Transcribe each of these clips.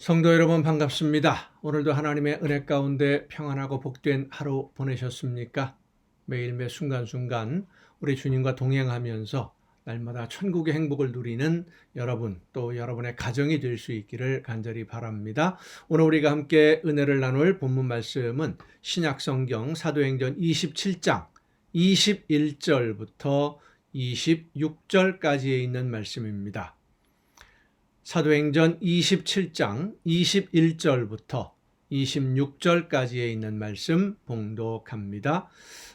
성도 여러분 반갑습니다. 오늘도 하나님의 은혜 가운데 평안하고 복된 하루 보내셨습니까? 매일 매 순간순간 우리 주님과 동행하면서 날마다 천국의 행복을 누리는 여러분, 또 여러분의 가정이 될 수 있기를 간절히 바랍니다. 오늘 우리가 함께 은혜를 나눌 본문 말씀은 신약성경 사도행전 27장 21절부터 26절까지에 있는 말씀입니다. 사도행전 27장 21절부터 26절까지에 있는 말씀 봉독합니다.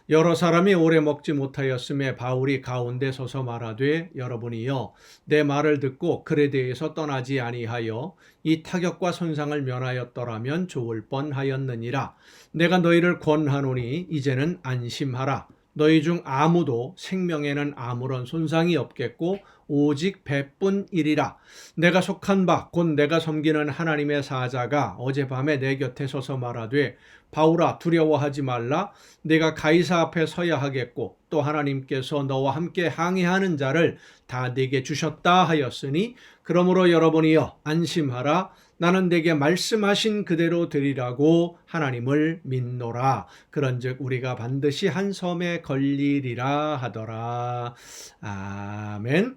여러 사람이 오래 먹지 못하였음에 바울이 가운데 서서 말하되, 여러분이여 내 말을 듣고 글에 대해서 떠나지 아니하여 이 타격과 손상을 면하였더라면 좋을 뻔하였느니라. 내가 너희를 권하노니 이제는 안심하라. 너희 중 아무도 생명에는 아무런 손상이 없겠고 오직 배뿐이리라. 내가 속한 바 곧 내가 섬기는 하나님의 사자가 어젯밤에 내 곁에 서서 말하되, 바울아 두려워하지 말라. 내가 가이사 앞에 서야 하겠고 또 하나님께서 너와 함께 항해하는 자를 다 네게 주셨다 하였으니, 그러므로 여러분이여 안심하라. 나는 네게 말씀하신 그대로 되리라고 하나님을 믿노라. 그런즉 우리가 반드시 한 섬에 걸리리라 하더라. 아멘.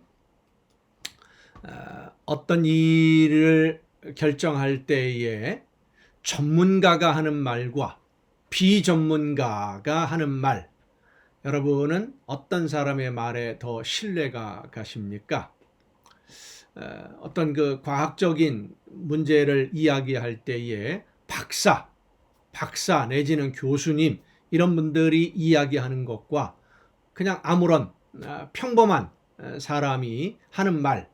어떤 일을 결정할 때에 전문가가 하는 말과 비전문가가 하는 말, 여러분은 어떤 사람의 말에 더 신뢰가 가십니까? 어떤 그 과학적인 문제를 이야기할 때에 박사 내지는 교수님 이런 분들이 이야기하는 것과 그냥 아무런 평범한 사람이 하는 말,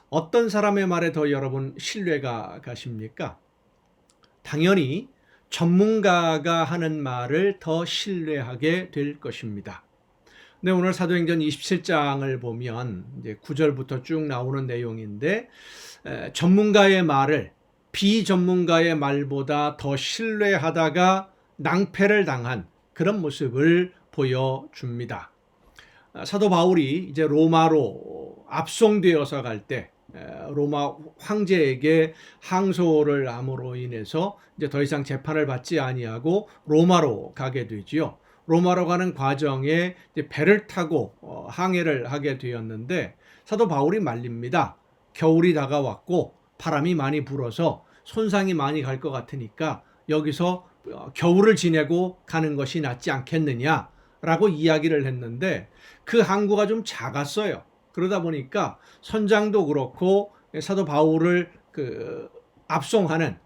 어떤 사람의 말에 더 여러분 신뢰가 가십니까? 당연히 전문가가 하는 말을 더 신뢰하게 될 것입니다. 네, 오늘 사도행전 27장을 보면 이제 9절부터 쭉 나오는 내용인데, 전문가의 말을 비전문가의 말보다 더 신뢰하다가 낭패를 당한 그런 모습을 보여줍니다. 사도 바울이 이제 로마로 압송되어서 갈 때 로마 황제에게 항소를 함으로 인해서 이제 더 이상 재판을 받지 아니하고 로마로 가게 되지요. 로마로 가는 과정에 배를 타고 항해를 하게 되었는데, 사도 바울이 말립니다. 겨울이 다가왔고 바람이 많이 불어서 손상이 많이 갈 것 같으니까 여기서 겨울을 지내고 가는 것이 낫지 않겠느냐라고 이야기를 했는데, 그 항구가 좀 작았어요. 그러다 보니까 선장도 그렇고 사도 바울을 압송하는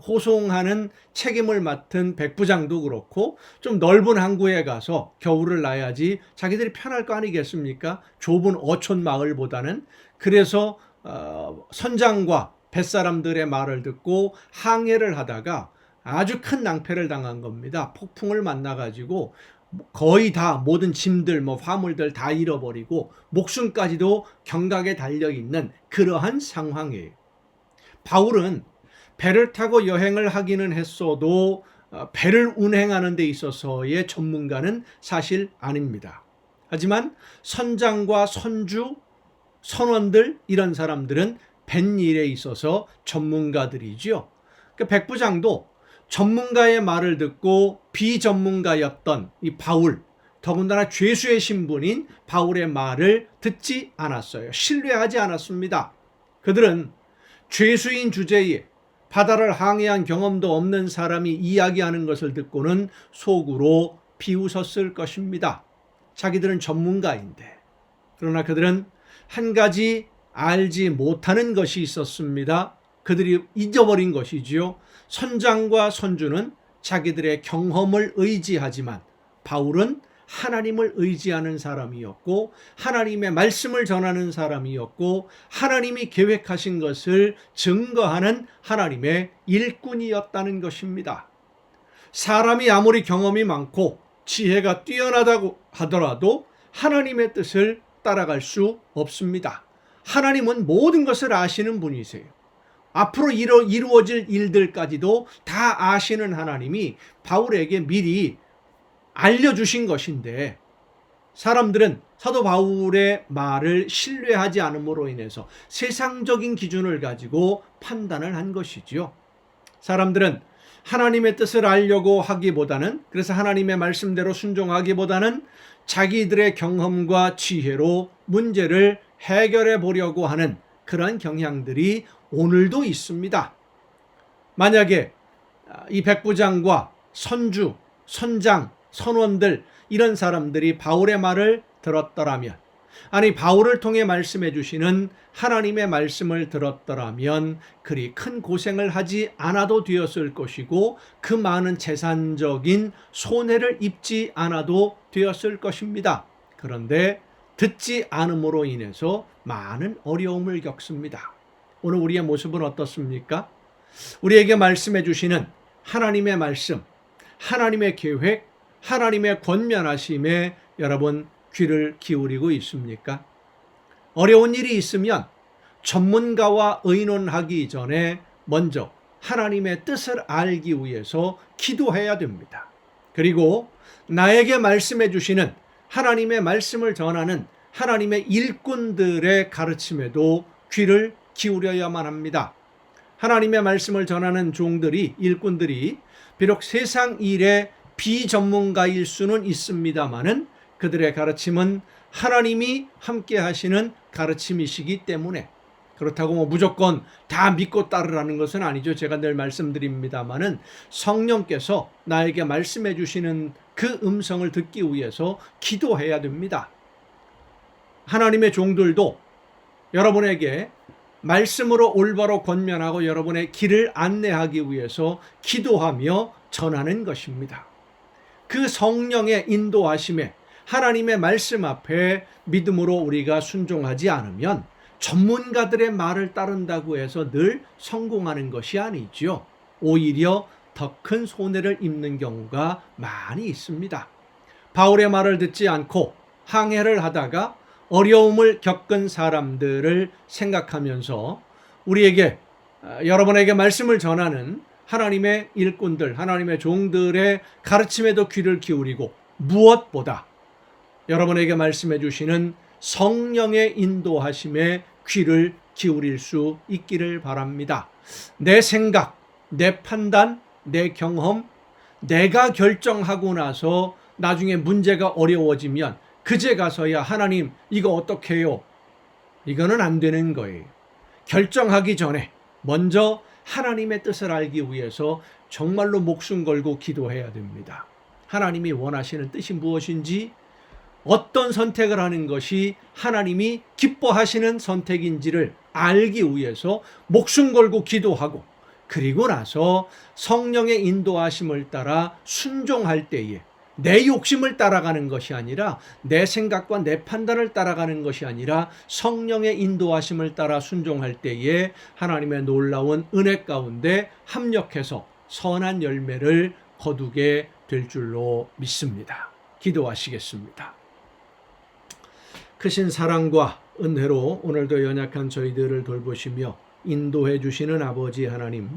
호송하는 책임을 맡은 백부장도 그렇고 좀 넓은 항구에 가서 겨울을 나야지 자기들이 편할 거 아니겠습니까? 좁은 어촌 마을보다는. 그래서 선장과 뱃사람들의 말을 듣고 항해를 하다가 아주 큰 낭패를 당한 겁니다. 폭풍을 만나가지고 거의 다 모든 짐들, 화물들 다 잃어버리고 목숨까지도 경각에 달려있는 그러한 상황이에요. 바울은 배를 타고 여행을 하기는 했어도 배를 운행하는 데 있어서의 전문가는 사실 아닙니다. 하지만 선장과 선주, 선원들 이런 사람들은 뱃일에 있어서 전문가들이죠. 백부장도 전문가의 말을 듣고 비전문가였던 이 바울, 더군다나 죄수의 신분인 바울의 말을 듣지 않았어요. 신뢰하지 않았습니다. 그들은 죄수인 주제에 바다를 항해한 경험도 없는 사람이 이야기하는 것을 듣고는 속으로 비웃었을 것입니다. 자기들은 전문가인데. 그러나 그들은 한 가지 알지 못하는 것이 있었습니다. 그들이 잊어버린 것이지요. 선장과 선주는 자기들의 경험을 의지하지만 바울은 하나님을 의지하는 사람이었고, 하나님의 말씀을 전하는 사람이었고, 하나님이 계획하신 것을 증거하는 하나님의 일꾼이었다는 것입니다. 사람이 아무리 경험이 많고 지혜가 뛰어나다고 하더라도 하나님의 뜻을 따라갈 수 없습니다. 하나님은 모든 것을 아시는 분이세요. 앞으로 이루어질 일들까지도 다 아시는 하나님이 바울에게 미리 알려주신 것인데, 사람들은 사도 바울의 말을 신뢰하지 않음으로 인해서 세상적인 기준을 가지고 판단을 한 것이지요. 사람들은 하나님의 뜻을 알려고 하기보다는, 그래서 하나님의 말씀대로 순종하기보다는 자기들의 경험과 지혜로 문제를 해결해 보려고 하는 그런 경향들이 오늘도 있습니다. 만약에 이 백부장과 선주, 선장, 선원들, 이런 사람들이 바울의 말을 들었더라면, 아니 바울을 통해 말씀해 주시는 하나님의 말씀을 들었더라면 그리 큰 고생을 하지 않아도 되었을 것이고 그 많은 재산적인 손해를 입지 않아도 되었을 것입니다. 그런데 듣지 않음으로 인해서 많은 어려움을 겪습니다. 오늘 우리의 모습은 어떻습니까? 우리에게 말씀해 주시는 하나님의 말씀, 하나님의 계획, 하나님의 권면하심에 여러분 귀를 기울이고 있습니까? 어려운 일이 있으면 전문가와 의논하기 전에 먼저 하나님의 뜻을 알기 위해서 기도해야 됩니다. 그리고 나에게 말씀해 주시는 하나님의 말씀을 전하는 하나님의 일꾼들의 가르침에도 귀를 기울여야만 합니다. 하나님의 말씀을 전하는 종들이, 일꾼들이 비록 세상 일에 비전문가일 수는 있습니다마는 그들의 가르침은 하나님이 함께 하시는 가르침이시기 때문에, 그렇다고 무조건 다 믿고 따르라는 것은 아니죠. 제가 늘 말씀드립니다마는 성령께서 나에게 말씀해 주시는 그 음성을 듣기 위해서 기도해야 됩니다. 하나님의 종들도 여러분에게 말씀으로 올바로 권면하고 여러분의 길을 안내하기 위해서 기도하며 전하는 것입니다. 그 성령의 인도하심에 하나님의 말씀 앞에 믿음으로 우리가 순종하지 않으면 전문가들의 말을 따른다고 해서 늘 성공하는 것이 아니죠. 오히려 더 큰 손해를 입는 경우가 많이 있습니다. 바울의 말을 듣지 않고 항해를 하다가 어려움을 겪은 사람들을 생각하면서 우리에게, 여러분에게 말씀을 전하는 하나님의 일꾼들, 하나님의 종들의 가르침에도 귀를 기울이고 무엇보다 여러분에게 말씀해 주시는 성령의 인도하심에 귀를 기울일 수 있기를 바랍니다. 내 생각, 내 판단, 내 경험, 내가 결정하고 나서 나중에 문제가 어려워지면 그제 가서야 하나님 이거 어떻게 해요? 이거는 안 되는 거예요. 결정하기 전에 먼저 하나님의 뜻을 알기 위해서 정말로 목숨 걸고 기도해야 됩니다. 하나님이 원하시는 뜻이 무엇인지, 어떤 선택을 하는 것이 하나님이 기뻐하시는 선택인지를 알기 위해서 목숨 걸고 기도하고, 그리고 나서 성령의 인도하심을 따라 순종할 때에 내 욕심을 따라가는 것이 아니라, 내 생각과 내 판단을 따라가는 것이 아니라 성령의 인도하심을 따라 순종할 때에 하나님의 놀라운 은혜 가운데 합력해서 선한 열매를 거두게 될 줄로 믿습니다. 기도하시겠습니다. 크신 사랑과 은혜로 오늘도 연약한 저희들을 돌보시며 인도해 주시는 아버지 하나님,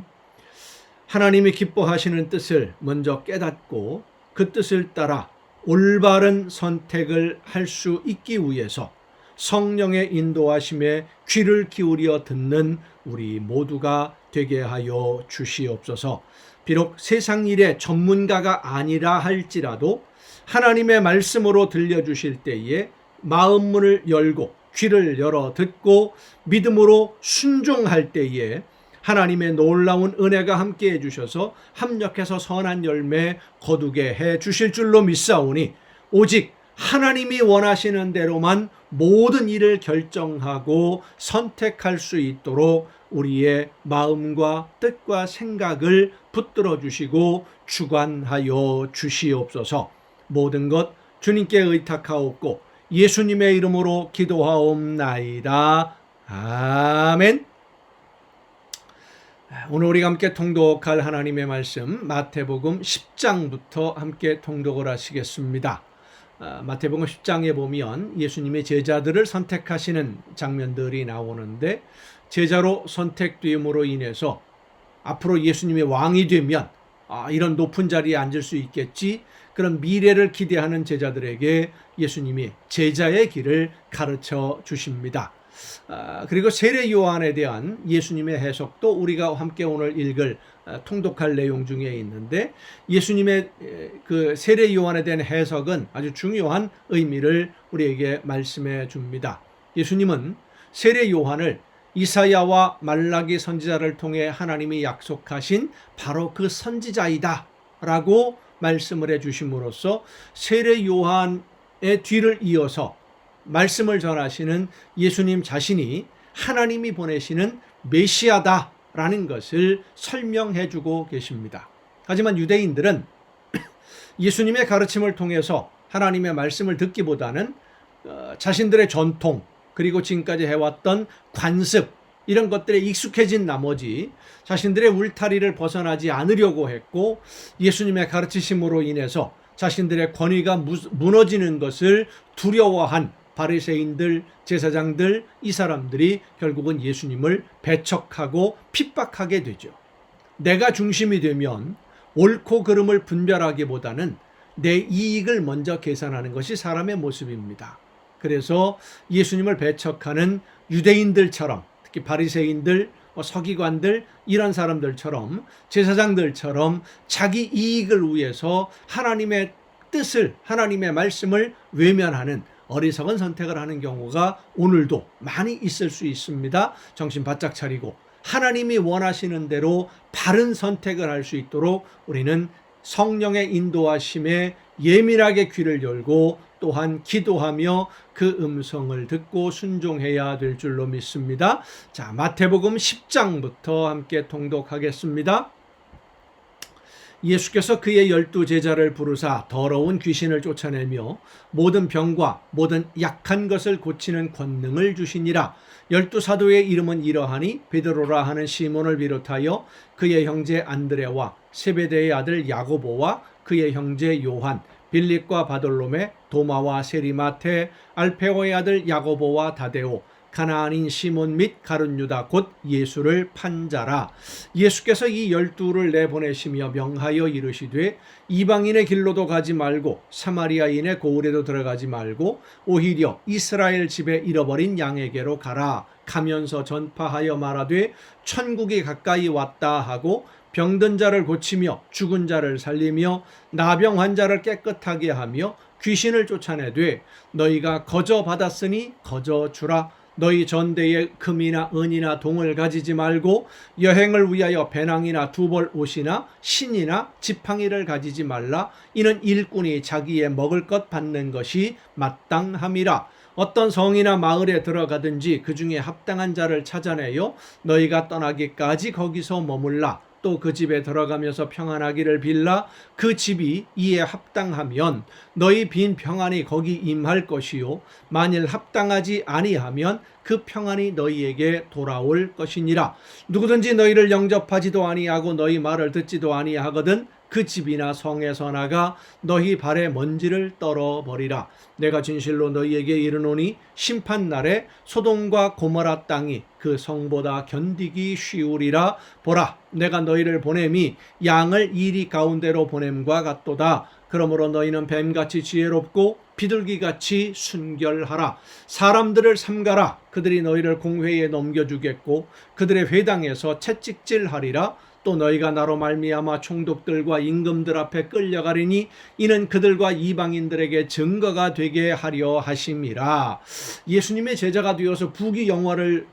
하나님이 기뻐하시는 뜻을 먼저 깨닫고 그 뜻을 따라 올바른 선택을 할 수 있기 위해서 성령의 인도하심에 귀를 기울여 듣는 우리 모두가 되게 하여 주시옵소서. 비록 세상 일의 전문가가 아니라 할지라도 하나님의 말씀으로 들려주실 때에 마음문을 열고 귀를 열어 듣고 믿음으로 순종할 때에 하나님의 놀라운 은혜가 함께 해주셔서 합력해서 선한 열매 거두게 해 주실 줄로 믿사오니, 오직 하나님이 원하시는 대로만 모든 일을 결정하고 선택할 수 있도록 우리의 마음과 뜻과 생각을 붙들어 주시고 주관하여 주시옵소서. 모든 것 주님께 의탁하옵고 예수님의 이름으로 기도하옵나이다. 아멘. 오늘 우리가 함께 통독할 하나님의 말씀 마태복음 10장부터 함께 통독을 하시겠습니다. 마태복음 10장에 보면 예수님의 제자들을 선택하시는 장면들이 나오는데, 제자로 선택됨으로 인해서 앞으로 예수님의 왕이 되면 이런 높은 자리에 앉을 수 있겠지, 그런 미래를 기대하는 제자들에게 예수님이 제자의 길을 가르쳐 주십니다. 그리고 세례 요한에 대한 예수님의 해석도 우리가 함께 오늘 읽을 통독할 내용 중에 있는데, 예수님의 그 세례 요한에 대한 해석은 아주 중요한 의미를 우리에게 말씀해 줍니다. 예수님은 세례 요한을 이사야와 말라기 선지자를 통해 하나님이 약속하신 바로 그 선지자이다 라고 말씀을 해 주심으로써 세례 요한의 뒤를 이어서 말씀을 전하시는 예수님 자신이 하나님이 보내시는 메시아다라는 것을 설명해 주고 계십니다. 하지만 유대인들은 예수님의 가르침을 통해서 하나님의 말씀을 듣기보다는 자신들의 전통, 그리고 지금까지 해왔던 관습, 이런 것들에 익숙해진 나머지 자신들의 울타리를 벗어나지 않으려고 했고, 예수님의 가르치심으로 인해서 자신들의 권위가 무너지는 것을 두려워한 바리새인들, 제사장들, 이 사람들이 결국은 예수님을 배척하고 핍박하게 되죠. 내가 중심이 되면 옳고 그름을 분별하기보다는 내 이익을 먼저 계산하는 것이 사람의 모습입니다. 그래서 예수님을 배척하는 유대인들처럼, 특히 바리새인들, 서기관들, 이런 사람들처럼, 제사장들처럼 자기 이익을 위해서 하나님의 뜻을, 하나님의 말씀을 외면하는 어리석은 선택을 하는 경우가 오늘도 많이 있을 수 있습니다. 정신 바짝 차리고 하나님이 원하시는 대로 바른 선택을 할 수 있도록 우리는 성령의 인도하심에 예민하게 귀를 열고 또한 기도하며 그 음성을 듣고 순종해야 될 줄로 믿습니다. 자, 마태복음 10장부터 함께 통독하겠습니다. 예수께서 그의 12 제자를 부르사 더러운 귀신을 쫓아내며 모든 병과 모든 약한 것을 고치는 권능을 주시니라. 12 사도의 이름은 이러하니 베드로라 하는 시몬을 비롯하여 그의 형제 안드레와 세베대의 아들 야고보와 그의 형제 요한, 빌립과 바돌로메, 도마와 세리마테, 알페오의 아들 야고보와 다데오, 가나안인 시몬 및 가룟 유다 곧 예수를 판 자라. 예수께서 이 12를 내보내시며 명하여 이르시되 이방인의 길로도 가지 말고 사마리아인의 고을에도 들어가지 말고 오히려 이스라엘 집에 잃어버린 양에게로 가라. 가면서 전파하여 말하되 천국이 가까이 왔다 하고 병든 자를 고치며 죽은 자를 살리며 나병 환자를 깨끗하게 하며 귀신을 쫓아내되 너희가 거저 받았으니 거저 주라. 너희 전대에 금이나 은이나 동을 가지지 말고 여행을 위하여 배낭이나 두벌 옷이나 신이나 지팡이를 가지지 말라. 이는 일꾼이 자기의 먹을 것 받는 것이 마땅함이라. 어떤 성이나 마을에 들어가든지 그 중에 합당한 자를 찾아내요 너희가 떠나기까지 거기서 머물라. 또 그 집에 들어가면서 평안하기를 빌라. 그 집이 이에 합당하면 너희 빈 평안이 거기 임할 것이요 만일 합당하지 아니하면 그 평안이 너희에게 돌아올 것이니라. 누구든지 너희를 영접하지도 아니하고 너희 말을 듣지도 아니하거든 그 집이나 성에서 나가 너희 발에 먼지를 떨어버리라. 내가 진실로 너희에게 이르노니 심판날에 소돔과 고모라 땅이 그 성보다 견디기 쉬우리라. 보라, 내가 너희를 보냄이 양을 이리 가운데로 보냄과 같도다. 그러므로 너희는 뱀같이 지혜롭고 비둘기같이 순결하라. 사람들을 삼가라. 그들이 너희를 공회에 넘겨주겠고 그들의 회당에서 채찍질하리라. 또 너희가 나로 말미암아 총독들과 임금들 앞에 끌려가리니 이는 그들과 이방인들에게 증거가 되게 하려 하심이라. 예수님의 제자가 되어서 부귀 영화를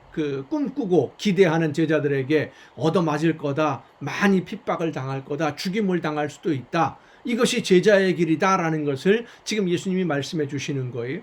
꿈꾸고 기대하는 제자들에게 얻어맞을 거다, 많이 핍박을 당할 거다, 죽임을 당할 수도 있다. 이것이 제자의 길이다라는 것을 지금 예수님이 말씀해 주시는 거예요.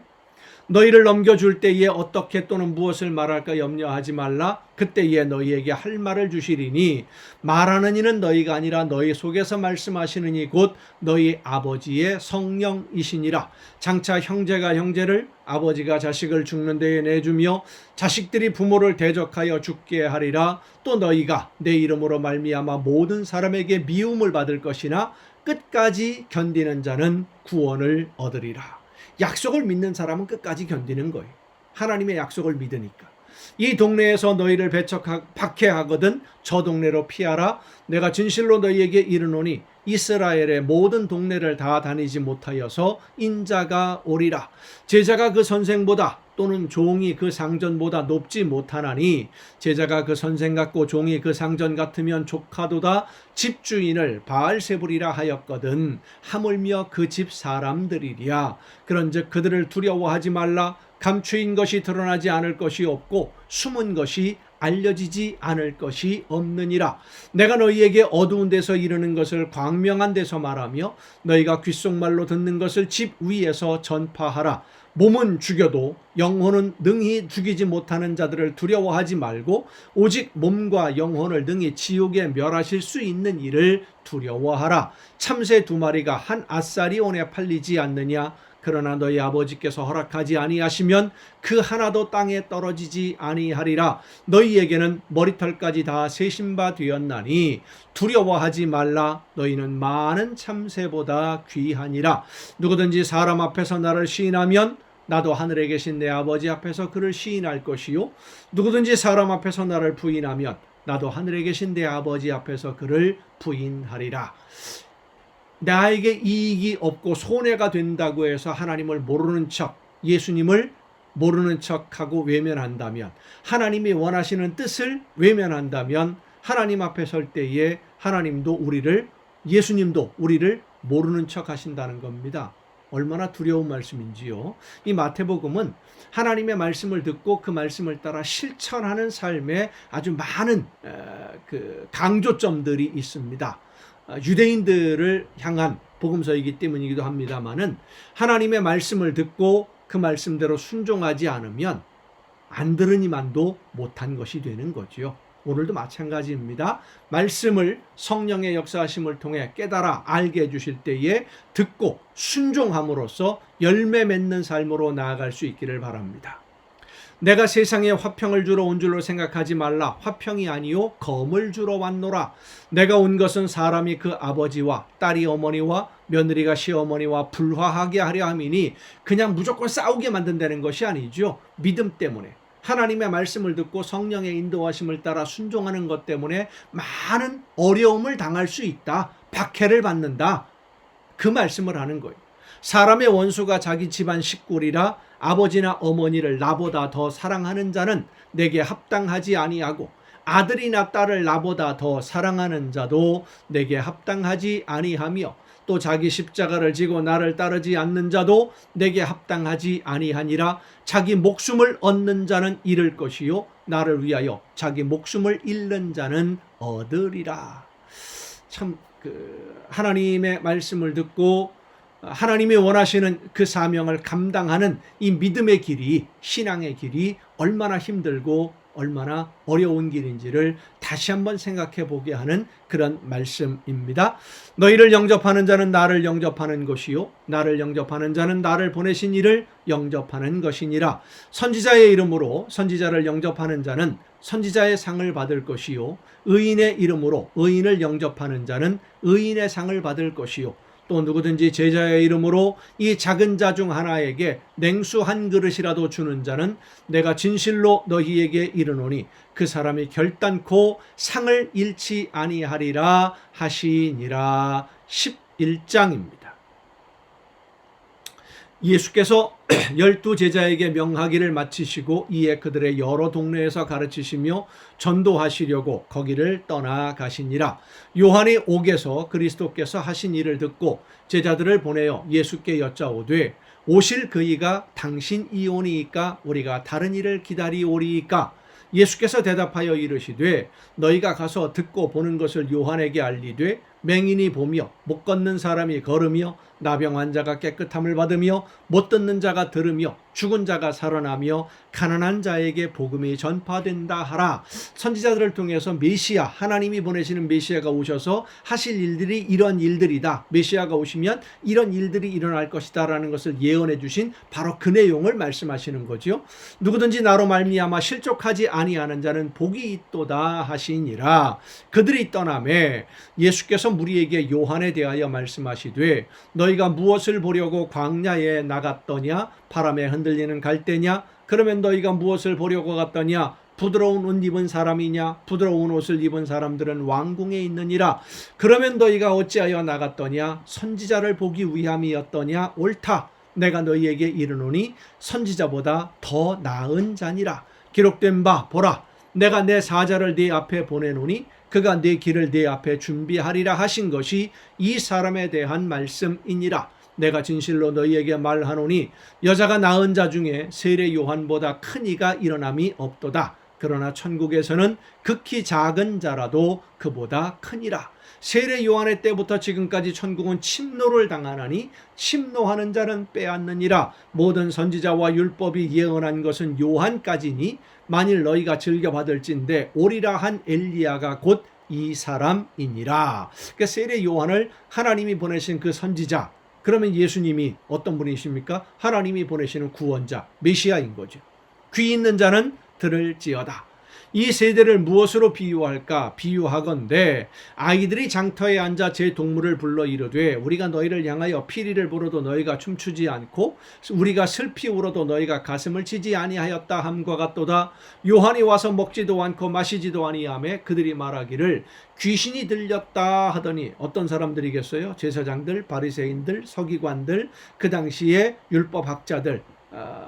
너희를 넘겨줄 때에 어떻게 또는 무엇을 말할까 염려하지 말라. 그때에 너희에게 할 말을 주시리니 말하는 이는 너희가 아니라 너희 속에서 말씀하시는 이 곧 너희 아버지의 성령이시니라. 장차 형제가 형제를 아버지가 자식을 죽는 데에 내주며 자식들이 부모를 대적하여 죽게 하리라. 또 너희가 내 이름으로 말미암아 모든 사람에게 미움을 받을 것이나 끝까지 견디는 자는 구원을 얻으리라. 약속을 믿는 사람은 끝까지 견디는 거예요. 하나님의 약속을 믿으니까. 이 동네에서 너희를 박해하거든 저 동네로 피하라. 내가 진실로 너희에게 이르노니 이스라엘의 모든 동네를 다 다니지 못하여서 인자가 오리라. 제자가 그 선생보다 또는 종이 그 상전보다 높지 못하나니 제자가 그 선생 같고 종이 그 상전 같으면 족하도다. 집주인을 바알세불이라 하였거든 하물며 그 집 사람들이랴. 그런즉 그들을 두려워하지 말라. 감추인 것이 드러나지 않을 것이 없고 숨은 것이 알려지지 않을 것이 없느니라. 내가 너희에게 어두운 데서 이르는 것을 광명한 데서 말하며 너희가 귓속말로 듣는 것을 집 위에서 전파하라. 몸은 죽여도 영혼은 능히 죽이지 못하는 자들을 두려워하지 말고 오직 몸과 영혼을 능히 지옥에 멸하실 수 있는 이를 두려워하라. 참새 2마리가 한 앗사리온에 팔리지 않느냐. 그러나 너희 아버지께서 허락하지 아니하시면 그 하나도 땅에 떨어지지 아니하리라. 너희에게는 머리털까지 다 세신 바 되었나니 두려워하지 말라. 너희는 많은 참새보다 귀하니라. 누구든지 사람 앞에서 나를 시인하면 나도 하늘에 계신 내 아버지 앞에서 그를 시인할 것이요 누구든지 사람 앞에서 나를 부인하면 나도 하늘에 계신 내 아버지 앞에서 그를 부인하리라. 나에게 이익이 없고 손해가 된다고 해서 하나님을 모르는 척, 예수님을 모르는 척하고 외면한다면, 하나님이 원하시는 뜻을 외면한다면 하나님 앞에 설 때에 예수님도 우리를 모르는 척 하신다는 겁니다. 얼마나 두려운 말씀인지요. 이 마태복음은 하나님의 말씀을 듣고 그 말씀을 따라 실천하는 삶에 아주 많은 강조점들이 있습니다. 유대인들을 향한 복음서이기 때문이기도 합니다만은 하나님의 말씀을 듣고 그 말씀대로 순종하지 않으면 안 들으니만도 못한 것이 되는 거지요. 오늘도 마찬가지입니다. 말씀을 성령의 역사하심을 통해 깨달아 알게 해주실 때에 듣고 순종함으로써 열매 맺는 삶으로 나아갈 수 있기를 바랍니다. 내가 세상에 화평을 주러 온 줄로 생각하지 말라. 화평이 아니요 검을 주러 왔노라. 내가 온 것은 사람이 그 아버지와 딸이 어머니와 며느리가 시어머니와 불화하게 하려 함이니 그냥 무조건 싸우게 만든다는 것이 아니죠. 믿음 때문에 하나님의 말씀을 듣고 성령의 인도하심을 따라 순종하는 것 때문에 많은 어려움을 당할 수 있다. 박해를 받는다. 그 말씀을 하는 거예요. 사람의 원수가 자기 집안 식구리라. 아버지나 어머니를 나보다 더 사랑하는 자는 내게 합당하지 아니하고 아들이나 딸을 나보다 더 사랑하는 자도 내게 합당하지 아니하며 또 자기 십자가를 지고 나를 따르지 않는 자도 내게 합당하지 아니하니라. 자기 목숨을 얻는 자는 잃을 것이요 나를 위하여 자기 목숨을 잃는 자는 얻으리라. 참 하나님의 말씀을 듣고 하나님이 원하시는 그 사명을 감당하는 이 믿음의 길이, 신앙의 길이 얼마나 힘들고 얼마나 어려운 길인지를 다시 한번 생각해 보게 하는 그런 말씀입니다. 너희를 영접하는 자는 나를 영접하는 것이요 나를 영접하는 자는 나를 보내신 이를 영접하는 것이니라. 선지자의 이름으로 선지자를 영접하는 자는 선지자의 상을 받을 것이요 의인의 이름으로 의인을 영접하는 자는 의인의 상을 받을 것이요 또 누구든지 제자의 이름으로 이 작은 자 중 하나에게 냉수 한 그릇이라도 주는 자는 내가 진실로 너희에게 이르노니 그 사람이 결단코 상을 잃지 아니하리라 하시니라. 11장입니다. 예수께서 12제자에게 명하기를 마치시고 이에 그들의 여러 동네에서 가르치시며 전도하시려고 거기를 떠나가시니라. 요한이 옥에서 그리스도께서 하신 일을 듣고 제자들을 보내어 예수께 여짜오되 오실 그이가 당신 이오니이까 우리가 다른 일을 기다리오리이까. 예수께서 대답하여 이르시되 너희가 가서 듣고 보는 것을 요한에게 알리되 맹인이 보며 못 걷는 사람이 걸으며 나병 환자가 깨끗함을 받으며 못 듣는 자가 들으며 죽은 자가 살아나며 가난한 자에게 복음이 전파된다 하라. 선지자들을 통해서 메시아, 하나님이 보내시는 메시아가 오셔서 하실 일들이 이런 일들이다. 메시아가 오시면 이런 일들이 일어날 것이다 라는 것을 예언해 주신 바로 그 내용을 말씀하시는 거죠. 누구든지 나로 말미암아 실족하지 아니하는 자는 복이 있도다 하시니라. 그들이 떠나매 예수께서 무리에게 요한에 대하여 말씀하시되 너희가 무엇을 보려고 광야에 나갔더냐? 바람에 흔들리는 갈대냐? 그러면 너희가 무엇을 보려고 갔더냐? 부드러운 옷 입은 사람이냐? 부드러운 옷을 입은 사람들은 왕궁에 있느니라. 그러면 너희가 어찌하여 나갔더냐? 선지자를 보기 위함이었더냐? 옳다. 내가 너희에게 이르노니 선지자보다 더 나은 자니라. 기록된 바 보라, 내가 내 사자를 네 앞에 보내노니 그가 네 길을 네 앞에 준비하리라 하신 것이 이 사람에 대한 말씀이니라. 내가 진실로 너희에게 말하노니 여자가 낳은 자 중에 세례 요한보다 큰 이가 일어남이 없도다. 그러나 천국에서는 극히 작은 자라도 그보다 크니라. 세례 요한의 때부터 지금까지 천국은 침노를 당하나니 침노하는 자는 빼앗느니라. 모든 선지자와 율법이 예언한 것은 요한까지니 만일 너희가 즐겨받을진대 오리라 한 엘리야가 곧 이 사람이니라. 그러니까 세례 요한을 하나님이 보내신 그 선지자, 그러면 예수님이 어떤 분이십니까? 하나님이 보내시는 구원자, 메시아인 거죠. 귀 있는 자는 들을지어다. 이 세대를 무엇으로 비유할까? 비유하건대 아이들이 장터에 앉아 제 동물을 불러 이르되 우리가 너희를 향하여 피리를 불어도 너희가 춤추지 않고 우리가 슬피 울어도 너희가 가슴을 치지 아니하였다 함과 같도다. 요한이 와서 먹지도 않고 마시지도 아니하며 그들이 말하기를 귀신이 들렸다 하더니 어떤 사람들이겠어요? 제사장들, 바리새인들, 서기관들, 그 당시에 율법학자들,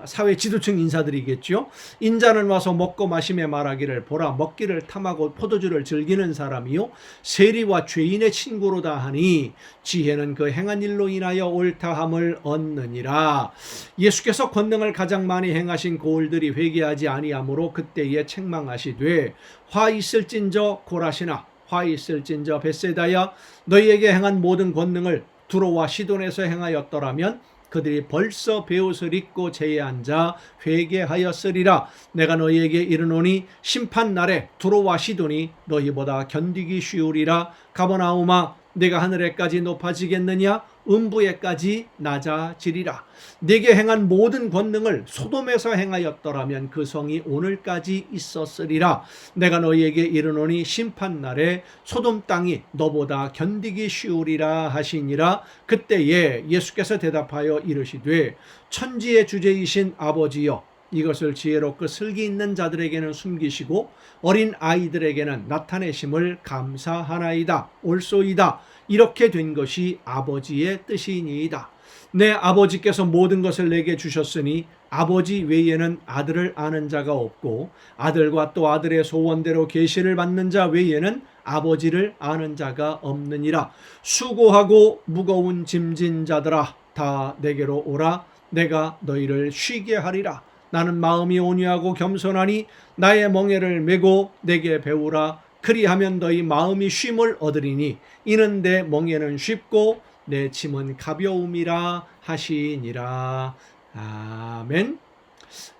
사회 지도층 인사들이겠죠. 인자는 와서 먹고 마시며 말하기를 보라, 먹기를 탐하고 포도주를 즐기는 사람이요 세리와 죄인의 친구로다 하니 지혜는 그 행한 일로 인하여 옳다함을 얻느니라. 예수께서 권능을 가장 많이 행하신 고을들이 회개하지 아니하므로 그때에 책망하시되 화 있을진저 고라시나 화 있을진저 벳세다야, 너희에게 행한 모든 권능을 두로와 시돈에서 행하였더라면 그들이 벌써 베옷을 입고 제에 앉아 회개하였으리라. 내가 너희에게 이르노니 심판날에 두로와 시돈이 너희보다 견디기 쉬우리라. 가버나움아, 내가 하늘에까지 높아지겠느냐? 음부에까지 낮아지리라. 네게 행한 모든 권능을 소돔에서 행하였더라면 그 성이 오늘까지 있었으리라. 내가 너희에게 이르노니 심판날에 소돔 땅이 너보다 견디기 쉬우리라 하시니라. 그때에 예수께서 대답하여 이르시되 천지의 주제이신 아버지여, 이것을 지혜롭고 슬기 있는 자들에게는 숨기시고 어린 아이들에게는 나타내심을 감사하나이다. 옳소이다. 이렇게 된 것이 아버지의 뜻이니이다. 내 아버지께서 모든 것을 내게 주셨으니 아버지 외에는 아들을 아는 자가 없고 아들과 또 아들의 소원대로 계시를 받는 자 외에는 아버지를 아는 자가 없느니라. 수고하고 무거운 짐진 자들아, 다 내게로 오라. 내가 너희를 쉬게 하리라. 나는 마음이 온유하고 겸손하니 나의 멍에를 메고 내게 배우라. 그리하면 너희 마음이 쉼을 얻으리니 이는 내 멍에는 쉽고 내 짐은 가벼움이라 하시니라. 아멘.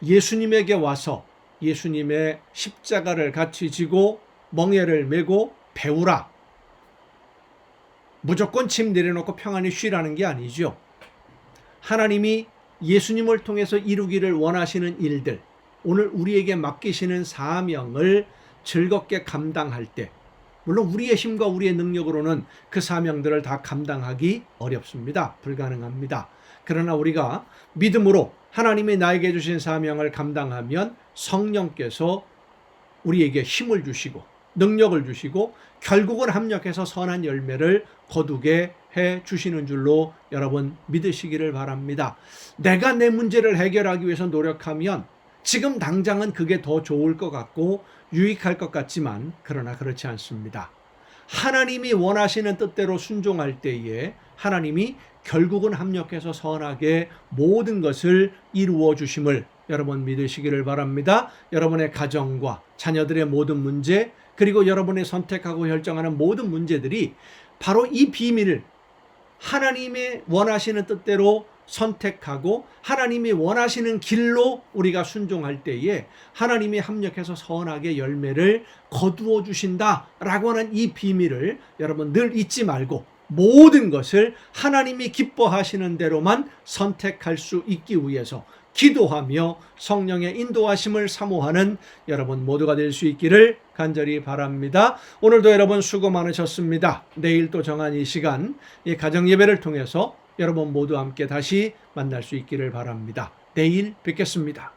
예수님에게 와서 예수님의 십자가를 같이 지고 멍에를 메고 배우라. 무조건 짐 내려놓고 평안히 쉬라는 게 아니죠. 하나님이 예수님을 통해서 이루기를 원하시는 일들, 오늘 우리에게 맡기시는 사명을 즐겁게 감당할 때, 물론 우리의 힘과 우리의 능력으로는 그 사명들을 다 감당하기 어렵습니다. 불가능합니다. 그러나 우리가 믿음으로 하나님이 나에게 주신 사명을 감당하면 성령께서 우리에게 힘을 주시고 능력을 주시고 결국은 합력해서 선한 열매를 거두게 해 주시는 줄로 여러분 믿으시기를 바랍니다. 내가 내 문제를 해결하기 위해서 노력하면 지금 당장은 그게 더 좋을 것 같고 유익할 것 같지만 그러나 그렇지 않습니다. 하나님이 원하시는 뜻대로 순종할 때에 하나님이 결국은 합력해서 선하게 모든 것을 이루어 주심을 여러분 믿으시기를 바랍니다. 여러분의 가정과 자녀들의 모든 문제, 그리고 여러분이 선택하고 결정하는 모든 문제들이 바로 이 비밀을 하나님의 원하시는 뜻대로 선택하고 하나님이 원하시는 길로 우리가 순종할 때에 하나님이 합력해서 선하게 열매를 거두어 주신다라고 하는 이 비밀을 여러분 늘 잊지 말고 모든 것을 하나님이 기뻐하시는 대로만 선택할 수 있기 위해서 기도하며 성령의 인도하심을 사모하는 여러분 모두가 될 수 있기를 간절히 바랍니다. 오늘도 여러분 수고 많으셨습니다. 내일 또 정한 이 시간, 이 가정 예배를 통해서 여러분 모두 함께 다시 만날 수 있기를 바랍니다. 내일 뵙겠습니다.